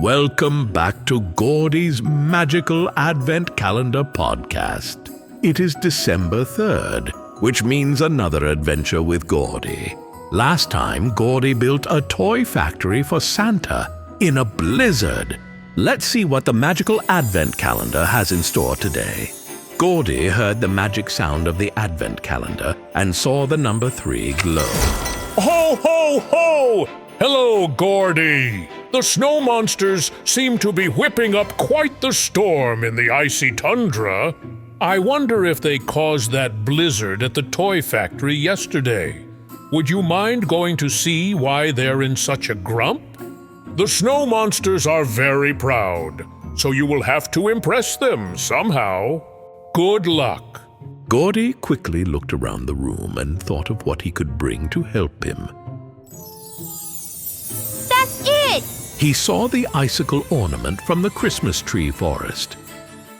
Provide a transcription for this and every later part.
Welcome back to Gordie's Magical Advent Calendar podcast. It is December 3rd, which means another adventure with Gordie. Last time, Gordie built a toy factory for Santa in a blizzard. Let's see what the Magical Advent Calendar has in store today. Gordie heard the magic sound of the Advent Calendar and saw the number 3 glow. Ho, ho, ho! Hello, Gordie. The snow monsters seem to be whipping up quite the storm in the icy tundra. I wonder if they caused that blizzard at the toy factory yesterday. Would you mind going to see why they're in such a grump? The snow monsters are very proud, so you will have to impress them somehow. Good luck. Gordie quickly looked around the room and thought of what he could bring to help him. That's it! He saw the icicle ornament from the Christmas tree forest.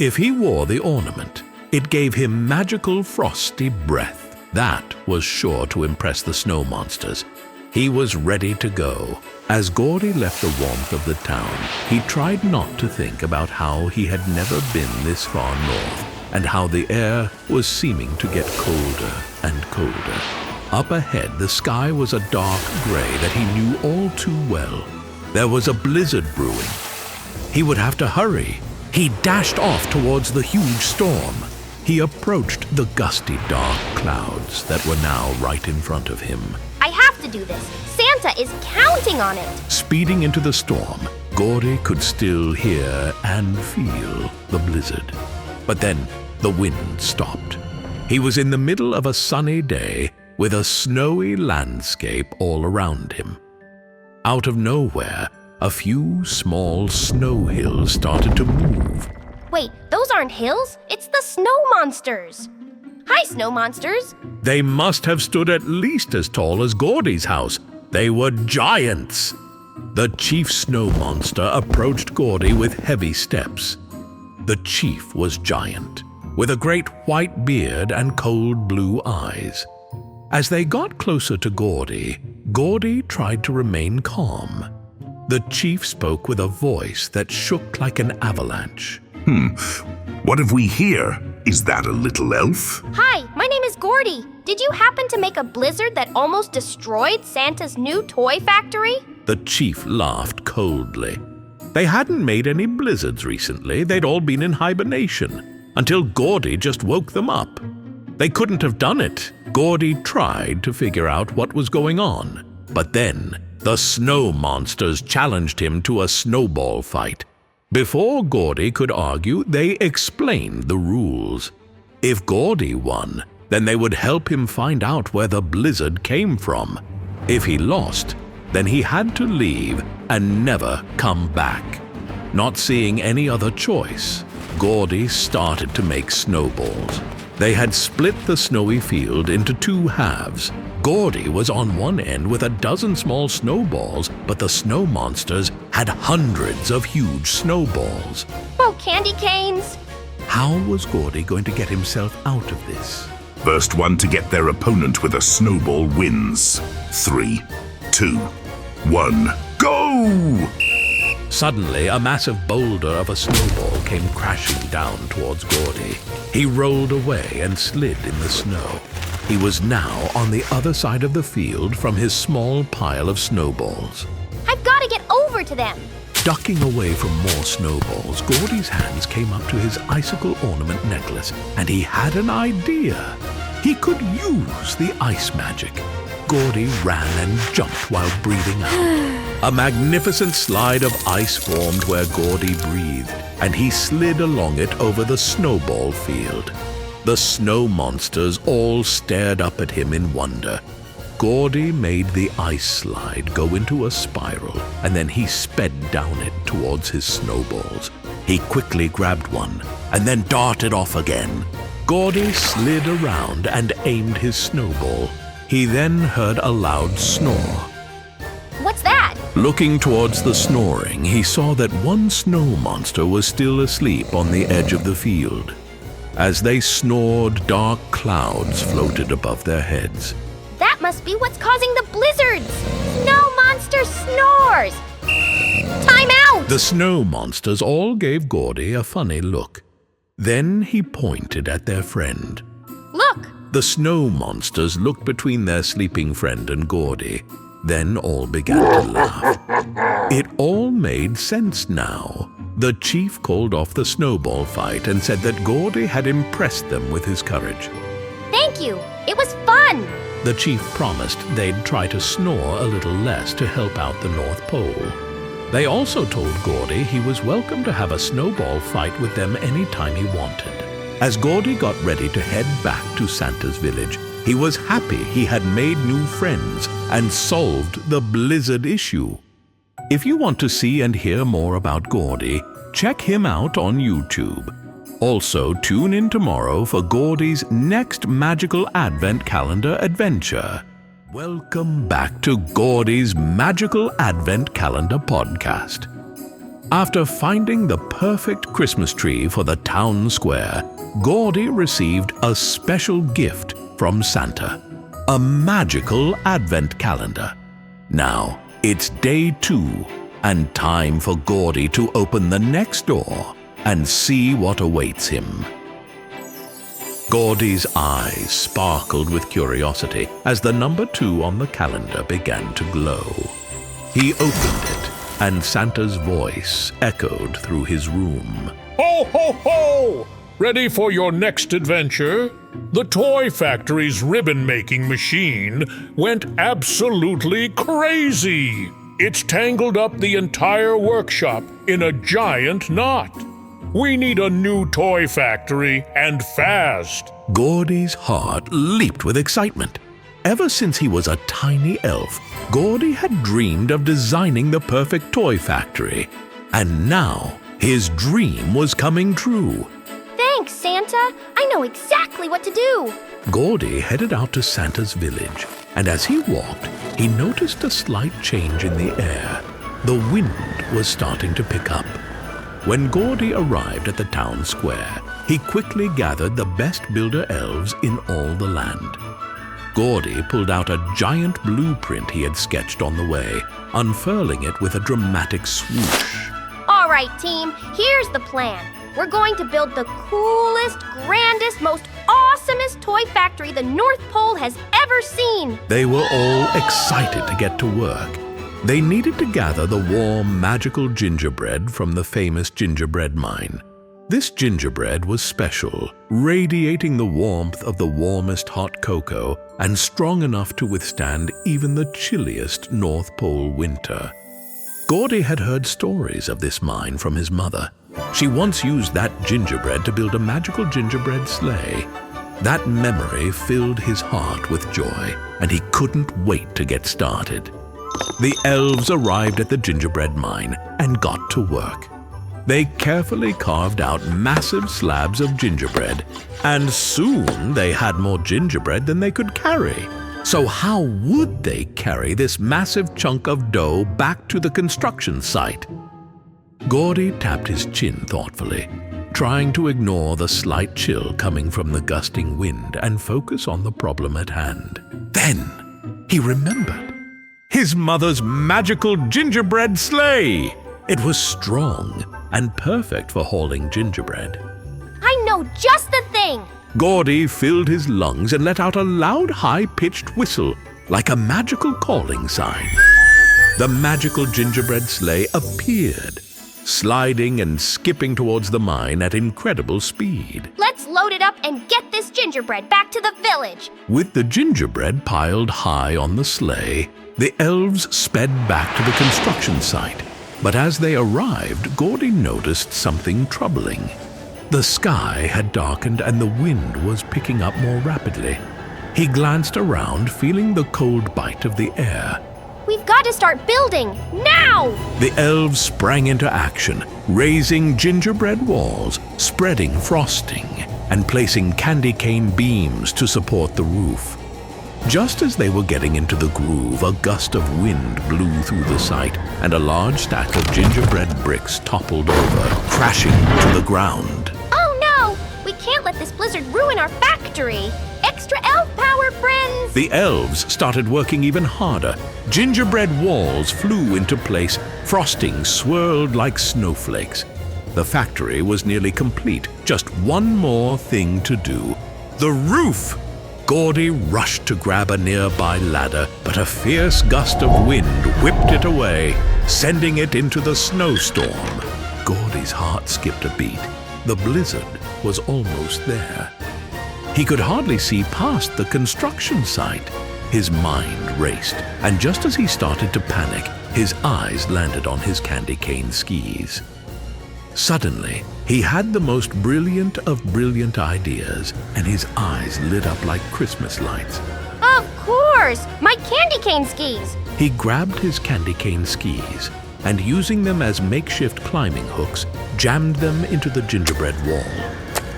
If he wore the ornament, it gave him magical frosty breath. That was sure to impress the snow monsters. He was ready to go. As Gordie left the warmth of the town, he tried not to think about how he had never been this far north and how the air was seeming to get colder and colder. Up ahead, the sky was a dark gray that he knew all too well. There was a blizzard brewing. He would have to hurry. He dashed off towards the huge storm. He approached the gusty, dark clouds that were now right in front of him. I have to do this. Santa is counting on it. Speeding into the storm, Gordie could still hear and feel the blizzard. But then the wind stopped. He was in the middle of a sunny day with a snowy landscape all around him. Out of nowhere, a few small snow hills started to move. Wait, those aren't hills. It's the snow monsters. Hi, snow monsters. They must have stood at least as tall as Gordie's house. They were giants. The chief snow monster approached Gordie with heavy steps. The chief was giant, with a great white beard and cold blue eyes. As they got closer to Gordie, Gordie tried to remain calm. The chief spoke with a voice that shook like an avalanche. What have we here? Is that a little elf? Hi, my name is Gordie. Did you happen to make a blizzard that almost destroyed Santa's new toy factory? The chief laughed coldly. They hadn't made any blizzards recently. They'd all been in hibernation, until Gordie just woke them up. They couldn't have done it. Gordie tried to figure out what was going on. But then, the snow monsters challenged him to a snowball fight. Before Gordie could argue, they explained the rules. If Gordie won, then they would help him find out where the blizzard came from. If he lost, then he had to leave and never come back. Not seeing any other choice, Gordie started to make snowballs. They had split the snowy field into 2 halves. Gordie was on one end with a dozen small snowballs, but the snow monsters had hundreds of huge snowballs. Oh, candy canes. How was Gordie going to get himself out of this? First one to get their opponent with a snowball wins. 3, 2, 1, go! Suddenly, a massive boulder of a snowball came crashing down towards Gordie. He rolled away and slid in the snow. He was now on the other side of the field from his small pile of snowballs. I've got to get over to them. Ducking away from more snowballs, Gordie's hands came up to his icicle ornament necklace, and he had an idea. He could use the ice magic. Gordie ran and jumped while breathing out. A magnificent slide of ice formed where Gordie breathed, and he slid along it over the snowball field. The snow monsters all stared up at him in wonder. Gordie made the ice slide go into a spiral, and then he sped down it towards his snowballs. He quickly grabbed one, and then darted off again. Gordie slid around and aimed his snowball. He then heard a loud snore. What's that? Looking towards the snoring, he saw that one snow monster was still asleep on the edge of the field. As they snored, dark clouds floated above their heads. That must be what's causing the blizzards. Snow monster snores. Time out! The snow monsters all gave Gordy a funny look. Then he pointed at their friend. Look! The snow monsters looked between their sleeping friend and Gordy. Then all began to laugh. It all made sense now. The chief called off the snowball fight and said that Gordy had impressed them with his courage. Thank you! It was fun! The chief promised they'd try to snore a little less to help out the North Pole. They also told Gordy he was welcome to have a snowball fight with them anytime he wanted. As Gordy got ready to head back to Santa's village, he was happy he had made new friends and solved the blizzard issue. If you want to see and hear more about Gordy, check him out on YouTube. Also, tune in tomorrow for Gordy's next Magical Advent Calendar adventure. Welcome back to Gordy's Magical Advent Calendar podcast. After finding the perfect Christmas tree for the town square, Gordy received a special gift from Santa, a magical Advent calendar. Now, it's day 2 and time for Gordy to open the next door and see what awaits him. Gordy's eyes sparkled with curiosity as the number 2 on the calendar began to glow. He opened it, and Santa's voice echoed through his room. Ho, ho, ho! Ready for your next adventure? The toy factory's ribbon-making machine went absolutely crazy. It's tangled up the entire workshop in a giant knot. We need a new toy factory, and fast. Gordy's heart leaped with excitement. Ever since he was a tiny elf, Gordy had dreamed of designing the perfect toy factory. And now, his dream was coming true. Thanks, Santa! I know exactly what to do! Gordy headed out to Santa's village, and as he walked, he noticed a slight change in the air. The wind was starting to pick up. When Gordy arrived at the town square, he quickly gathered the best builder elves in all the land. Gordy pulled out a giant blueprint he had sketched on the way, unfurling it with a dramatic swoosh. All right, team, here's the plan. We're going to build the coolest, grandest, most awesomest toy factory the North Pole has ever seen. They were all excited to get to work. They needed to gather the warm, magical gingerbread from the famous gingerbread mine. This gingerbread was special, radiating the warmth of the warmest hot cocoa and strong enough to withstand even the chilliest North Pole winter. Gordy had heard stories of this mine from his mother. She once used that gingerbread to build a magical gingerbread sleigh. That memory filled his heart with joy, and he couldn't wait to get started. The elves arrived at the gingerbread mine and got to work. They carefully carved out massive slabs of gingerbread, and soon they had more gingerbread than they could carry. So how would they carry this massive chunk of dough back to the construction site? Gordy tapped his chin thoughtfully, trying to ignore the slight chill coming from the gusting wind and focus on the problem at hand. Then he remembered. His mother's magical gingerbread sleigh! It was strong and perfect for hauling gingerbread. I know just the thing! Gordy filled his lungs and let out a loud, high-pitched whistle, like a magical calling sign. The magical gingerbread sleigh appeared, sliding and skipping towards the mine at incredible speed. Let's load it up and get this gingerbread back to the village! With the gingerbread piled high on the sleigh, the elves sped back to the construction site. But as they arrived, Gordy noticed something troubling. The sky had darkened and the wind was picking up more rapidly. He glanced around, feeling the cold bite of the air. We've got to start building, now! The elves sprang into action, raising gingerbread walls, spreading frosting, and placing candy cane beams to support the roof. Just as they were getting into the groove, a gust of wind blew through the site, and a large stack of gingerbread bricks toppled over, crashing to the ground. Oh no! We can't let this blizzard ruin our factory! extra elf power, friends! The elves started working even harder. Gingerbread walls flew into place, frosting swirled like snowflakes. The factory was nearly complete, just one more thing to do. The roof! Gordie rushed to grab a nearby ladder, but a fierce gust of wind whipped it away, sending it into the snowstorm. Gordie's heart skipped a beat. The blizzard was almost there. He could hardly see past the construction site. His mind raced, and just as he started to panic, his eyes landed on his candy cane skis. Suddenly, he had the most brilliant of brilliant ideas, and his eyes lit up like Christmas lights. Of course! My candy cane skis! He grabbed his candy cane skis and, using them as makeshift climbing hooks, jammed them into the gingerbread wall.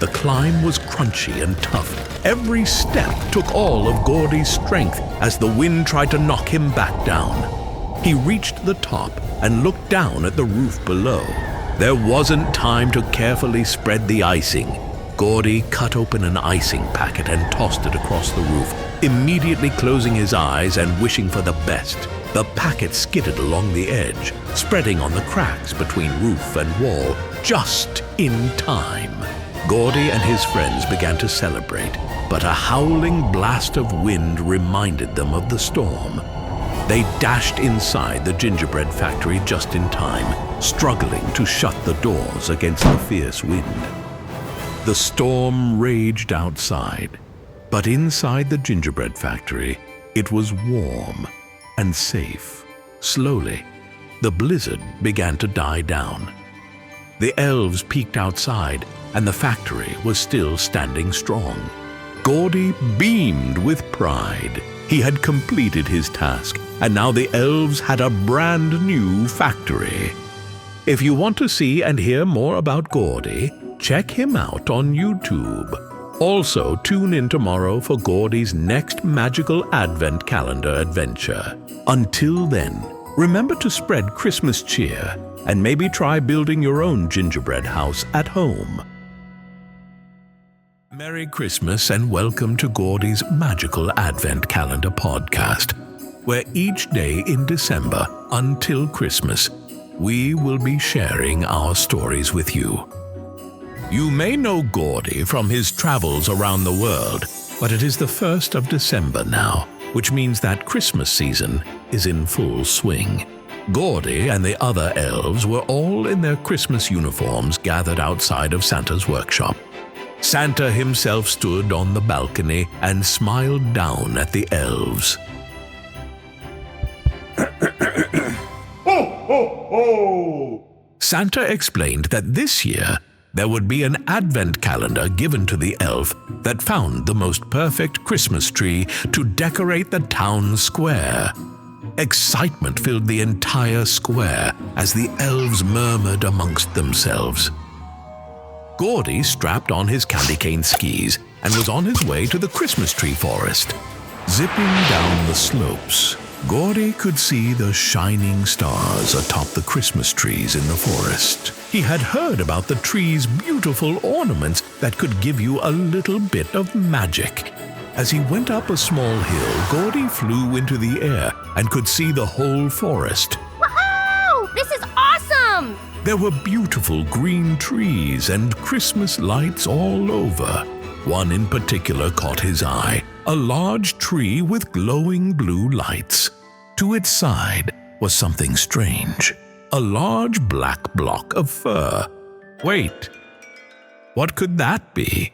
The climb was crunchy and tough. Every step took all of Gordie's strength as the wind tried to knock him back down. He reached the top and looked down at the roof below. There wasn't time to carefully spread the icing. Gordie cut open an icing packet and tossed it across the roof, immediately closing his eyes and wishing for the best. The packet skidded along the edge, spreading on the cracks between roof and wall, just in time. Gordie and his friends began to celebrate, but a howling blast of wind reminded them of the storm. They dashed inside the gingerbread factory just in time, struggling to shut the doors against the fierce wind. The storm raged outside, but inside the gingerbread factory, it was warm and safe. Slowly, the blizzard began to die down. The elves peeked outside, and the factory was still standing strong. Gordie beamed with pride. He had completed his task, and now the elves had a brand new factory. If you want to see and hear more about Gordie, check him out on YouTube. Also, tune in tomorrow for Gordie's next magical advent calendar adventure. Until then, remember to spread Christmas cheer and maybe try building your own gingerbread house at home. Merry Christmas and welcome to Gordie's Magical Advent Calendar podcast, where each day in December until Christmas, we will be sharing our stories with you. You may know Gordie from his travels around the world, but it is the 1st of December now, which means that Christmas season is in full swing. Gordie and the other elves were all in their Christmas uniforms gathered outside of Santa's workshop. Santa himself stood on the balcony and smiled down at the elves. Ho, ho, ho! Santa explained that this year there would be an advent calendar given to the elf that found the most perfect Christmas tree to decorate the town square. Excitement filled the entire square as the elves murmured amongst themselves. Gordie strapped on his candy cane skis and was on his way to the Christmas tree forest. Zipping down the slopes, Gordie could see the shining stars atop the Christmas trees in the forest. He had heard about the tree's beautiful ornaments that could give you a little bit of magic. As he went up a small hill, Gordie flew into the air and could see the whole forest. Woohoo! This is awesome! There were beautiful green trees and Christmas lights all over. One in particular caught his eye, a large tree with glowing blue lights. To its side was something strange, a large black block of fur. Wait, what could that be?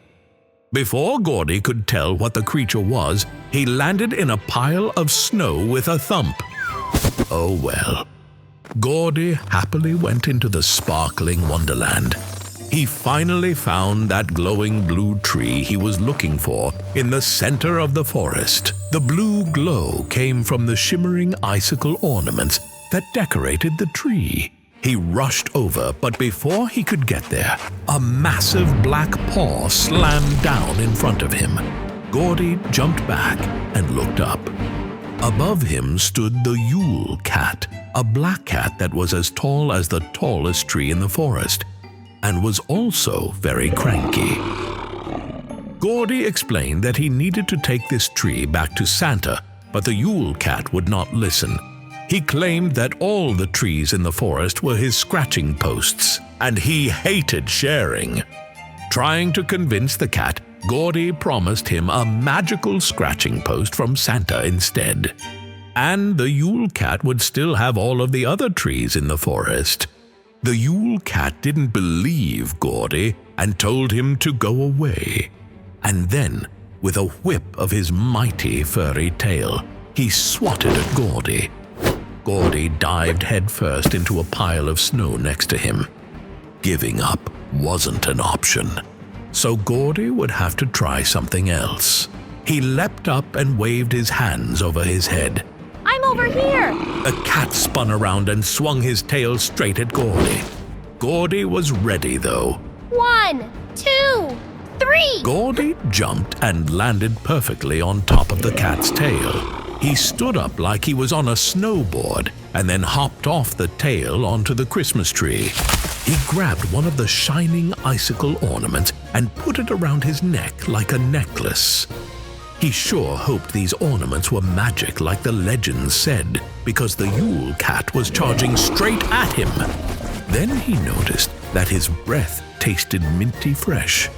Before Gordie could tell what the creature was, he landed in a pile of snow with a thump. Oh well. Gordie happily went into the sparkling wonderland. He finally found that glowing blue tree he was looking for in the center of the forest. The blue glow came from the shimmering icicle ornaments that decorated the tree. He rushed over, but before he could get there, a massive black paw slammed down in front of him. Gordie jumped back and looked up. Above him stood the Yule cat, a black cat that was as tall as the tallest tree in the forest, and was also very cranky. Gordy explained that he needed to take this tree back to Santa, but the Yule Cat would not listen. He claimed that all the trees in the forest were his scratching posts, and he hated sharing. Trying to convince the cat, Gordy promised him a magical scratching post from Santa instead. And the Yule Cat would still have all of the other trees in the forest. The Yule Cat didn't believe Gordy and told him to go away. And then, with a whip of his mighty furry tail, he swatted at Gordy. Gordy dived headfirst into a pile of snow next to him. Giving up wasn't an option, so Gordy would have to try something else. He leapt up and waved his hands over his head. I'm over here! The cat spun around and swung his tail straight at Gordy. Gordy was ready, though. 1, 2, 3! Gordy jumped and landed perfectly on top of the cat's tail. He stood up like he was on a snowboard and then hopped off the tail onto the Christmas tree. He grabbed one of the shining icicle ornaments and put it around his neck like a necklace. He sure hoped these ornaments were magic like the legends said, because the Yule Cat was charging straight at him. Then he noticed that his breath tasted minty fresh.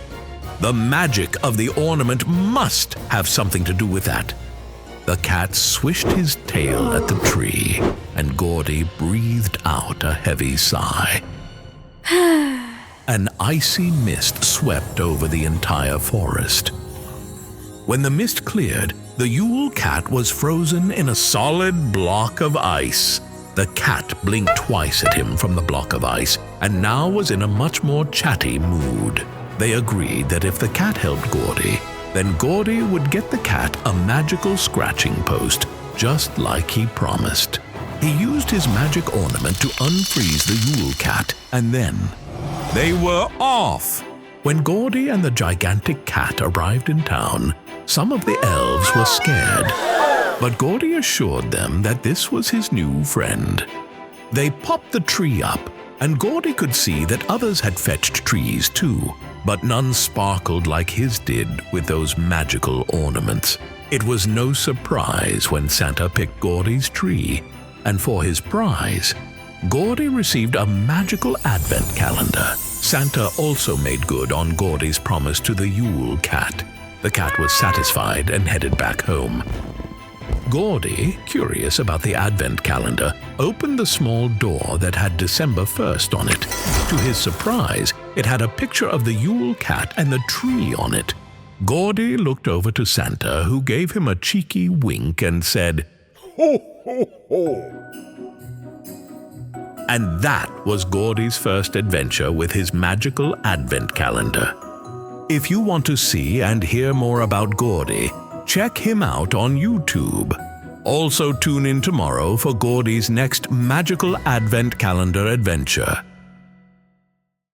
The magic of the ornament must have something to do with that. The cat swished his tail at the tree, and Gordy breathed out a heavy sigh. An icy mist swept over the entire forest. When the mist cleared, the Yule Cat was frozen in a solid block of ice. The cat blinked twice at him from the block of ice, and now was in a much more chatty mood. They agreed that if the cat helped Gordy, then Gordy would get the cat a magical scratching post, just like he promised. He used his magic ornament to unfreeze the Yule Cat, and then they were off. When Gordy and the gigantic cat arrived in town, some of the elves were scared, but Gordy assured them that this was his new friend. They popped the tree up, and Gordy could see that others had fetched trees too, but none sparkled like his did with those magical ornaments. It was no surprise when Santa picked Gordy's tree, and for his prize, Gordy received a magical advent calendar. Santa also made good on Gordy's promise to the Yule Cat. The cat was satisfied and headed back home. Gordy, curious about the advent calendar, opened the small door that had December 1st on it. To his surprise, it had a picture of the Yule Cat and the tree on it. Gordy looked over to Santa, who gave him a cheeky wink and said, "Ho, ho, ho." And that was Gordy's first adventure with his magical advent calendar. If you want to see and hear more about Gordy, check him out on YouTube. Also tune in tomorrow for Gordy's next magical advent calendar adventure.